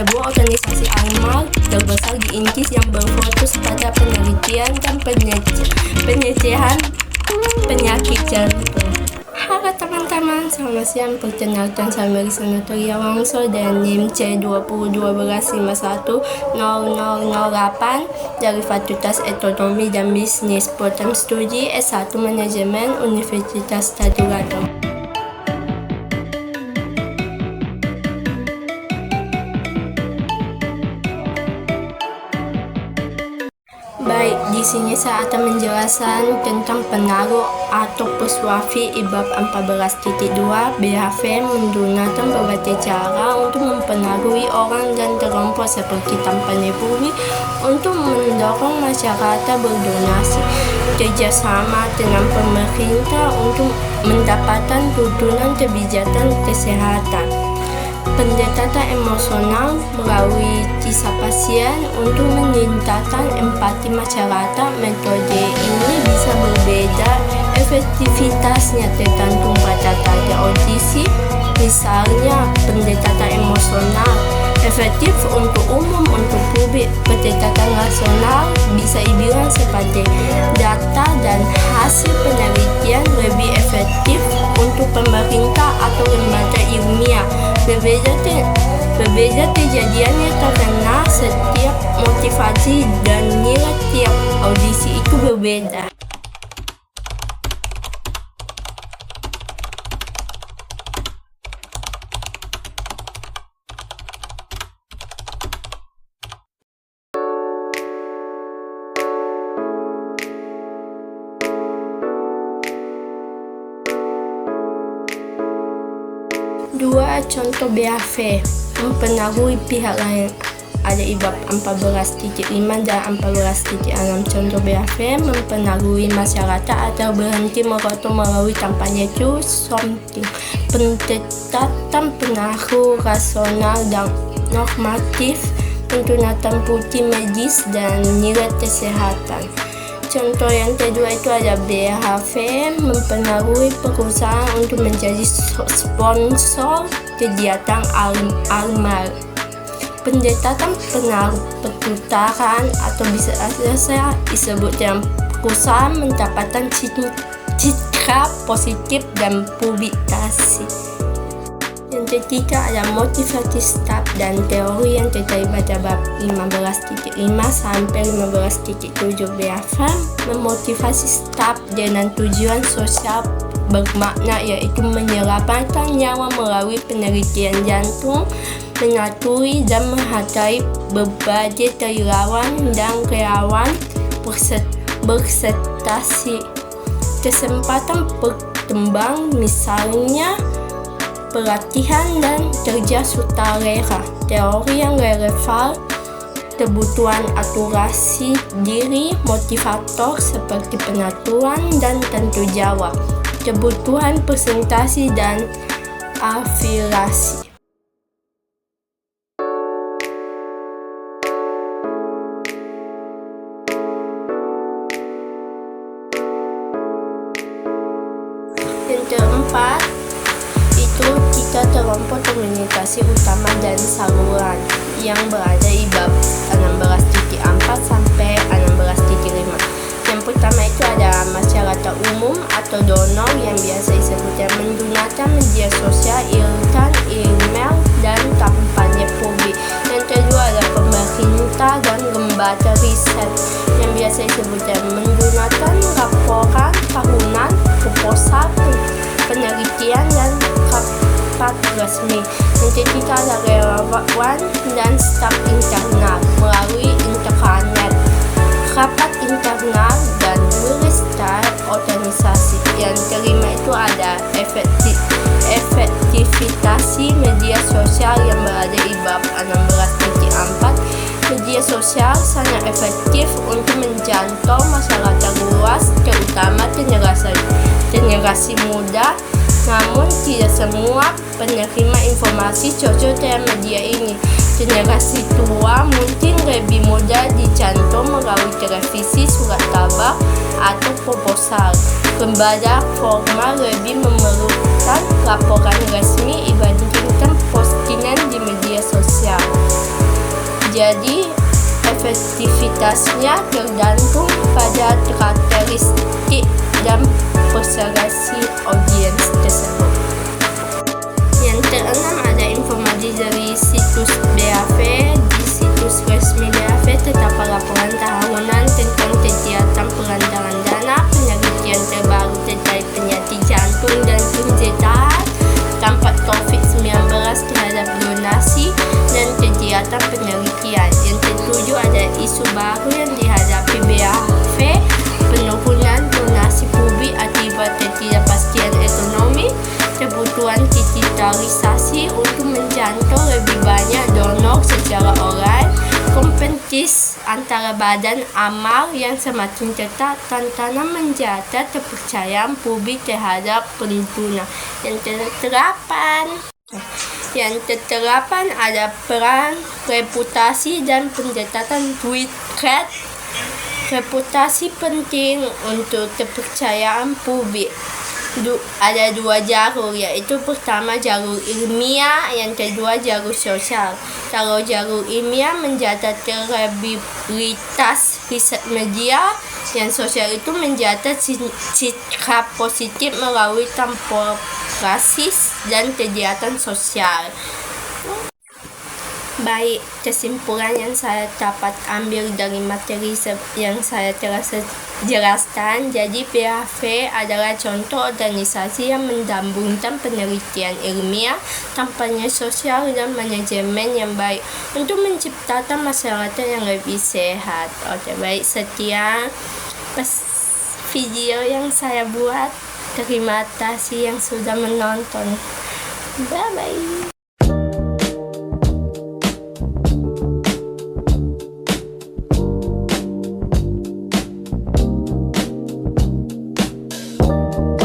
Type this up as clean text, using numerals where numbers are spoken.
sebuah organisasi amal terbesar di Inggris yang berfokus pada penelitian dan penyelesaian penyakit jantung. Halo teman-teman, selamat siang. Perkenalkan saya Melissa Natalia Wangso dan NIM C2012510008 dari Fakultas Ekonomi dan Bisnis, program studi S1 Manajemen Universitas Tadulako. Baik, di sini saya akan menjelaskan tentang pengaruh atau persuasi bab 14.2 BHV menggunakan berbagai cara untuk mempengaruhi orang dan kelompok seperti kampanye publik untuk mendorong masyarakat berdonasi, kerjasama dengan pemerintah untuk mendapatkan dukungan kebijakan kesehatan, pendekatan emosional melalui kisah pasien untuk meningkatkan empati masyarakat. Metode ini bisa berbeda efektivitasnya tergantung pada target audisi. Misalnya, pendekatan emosional efektif untuk umum untuk publik. Pendekatan rasional bisa dibilang sebagai data dan hasil penelitian lebih efektif untuk pemerintah atau lembaga ilmiah. Berbeda kejadiannya karena setiap motivasi dan nilai tiap audisi itu berbeda. Dua contoh BHV mempengaruhi pihak lain ada di bab 14.5 dan 14.6. Contoh BHV mempengaruhi masyarakat atau berhenti merokok melalui kampanye Choose Something. Pendekatan pengaruh rasional dan normatif menggunakan bukti medis dan nilai kesehatan. Contoh yang kedua itu ada BHV mempengaruhi perusahaan untuk menjadi sponsor kegiatan amal. Pendekatan pengaruh perputaran atau bisa disebut dengan perusahaan mendapatkan citra positif dan publikasi. Yang ketiga ada motivasi staff dan teori yang terkait pada bab 15.5 sampai 15.7 BHV memotivasi staff dengan tujuan sosial bermakna, yaitu menyelamatkan nyawa melalui penelitian jantung, mengaturi dan menghargai berbagai relawan dan relawan berprestasi. Kesempatan berkembang misalnya pelatihan dan kerja sukarela. Teori yang relevan, kebutuhan akurasi diri, motivator seperti pengaturan dan tentu jawab, kebutuhan presentasi dan afiliasi. Yang keempat, kita kelompok komunikasi utama dan saluran yang berada di bab 16.4 sampai 16.5. Yang pertama itu ada masyarakat umum atau donor yang biasa disebutnya menggunakan media sosial, iklan, email, dan kampanye publik. Yang kedua ada pemerintah dan lembaga riset yang biasa disebutnya menggunakan laporan tahunan, proposal, penelitian, dan rapat resmi. Yang ketiga ada relawan dan staf internal melalui internet, rapat internal, dan website organisasi. Yang kelima itu ada efektivitas media sosial yang berada di bab 16.4. Media sosial sangat efektif untuk menjangkau masyarakat luas, terutama generasi muda. Namun tidak semua penerima informasi cocok dengan media ini. Generasi tua mungkin lebih mudah dijangkau melalui televisi, surat kabar, atau proposal. Lembaga formal lebih memerlukan laporan resmi dibandingkan postingan di media sosial. Jadi efektivitasnya tergantung pada karakteristik dan preferensi audiens tersebut. Yang keenam, ada informasi dari situs BAV. Di situs resmi BAV terdapat laporan tahunan tentang kegiatan perancangan dana, penelitian terbaru terkait penyakit jantung dan pencegahan dampak COVID-19 terhadap donasi, dan kegiatan penelitian. Yang ketujuh, ada isu baru yang dihadapi BAV, penurunan donasi publik akibat ketidakpastian ekonomi, kebutuhan digitalisasi untuk menjangkau lebih banyak donor secara online, kompetisi antara badan amal yang semakin ketat, tantangan menjaga kepercayaan publik terhadap pengguna. Yang keterapan ada peran reputasi dan pendekatan duit cred. Reputasi penting untuk kepercayaan publik. Ada dua jalur, yaitu pertama jalur ilmiah, yang kedua jalur sosial. Kalau jalur ilmiah menjaga kredibilitas riset media, yang sosial itu menjaga sikap positif melalui temporasi dan kegiatan sosial. Baik, kesimpulan yang saya dapat ambil dari materi yang saya telah jelaskan. Jadi BAV adalah contoh organisasi yang menggabungkan penelitian ilmiah, kampanye sosial, dan manajemen yang baik untuk menciptakan masyarakat yang lebih sehat. Oke, baik, sekian video yang saya buat. Terima kasih yang sudah menonton. Bye bye.